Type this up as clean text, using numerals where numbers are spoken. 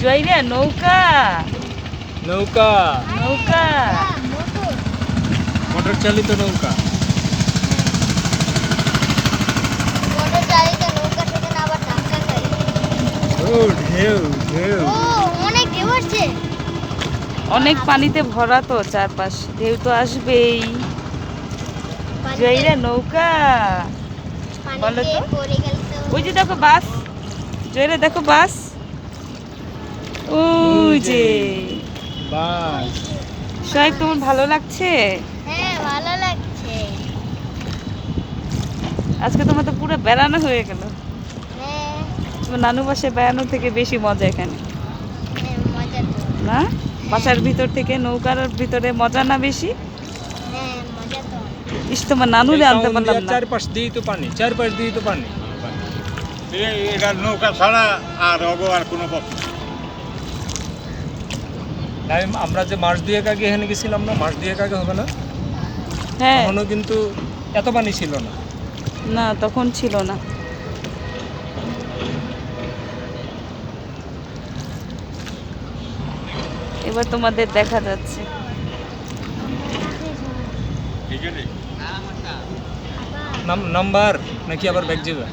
জয়রা নৌকা নৌকা নৌকা মোটর চালিত নৌকা। মোটর চালিত নৌকা থেকে না আবার ধাক্কা খাই। ও ঢেউ ঢেউ। ও অনেক ঢেউ আসছে। অনেক পানিতে ভরা তো চারপাশ, ঢেউ তো আসবেই। জয়রা নৌকা বলো পানিতে তো। পড়ে গেল তো। ওই যে দেখো বাস, জয়রা দেখো বাস, ওই যে। বাস। সোহাগ তোমার ভালো লাগছে? হ্যাঁ ভালো লাগছে। আজকে তোমার তো পুরো বেড়ানো হয়ে গেল। হ্যাঁ তোমার নানু বাসায় বেড়ানো থেকে বেশি মজা এখানে, হ্যাঁ মজা তো। না? বাসার ভিতর থেকে নৌকার ভিতরে মজা না বেশি? হ্যাঁ মজা তো। ইস, তোমার নানুরে আনতে পারলাম না। চারপাশ দিয়েই তো পানি, চারপাশ দিয়েই তো পানি। এটা নৌকা ছাড়া আর অগো আর কোনো পথ নেই। তাই আমরা যে মাস দুয়েক আগে এখানে গেছিলাম না, মাস দুয়েক আগে হবে না, হ্যাঁ, তখনও কিন্তু এত পানি ছিল না। না তখন ছিল না। এবার তোমাদের দেখা যাচ্ছে। ঠিক আছে নাম্বার নাকি আবার ব্যাগ যাবে?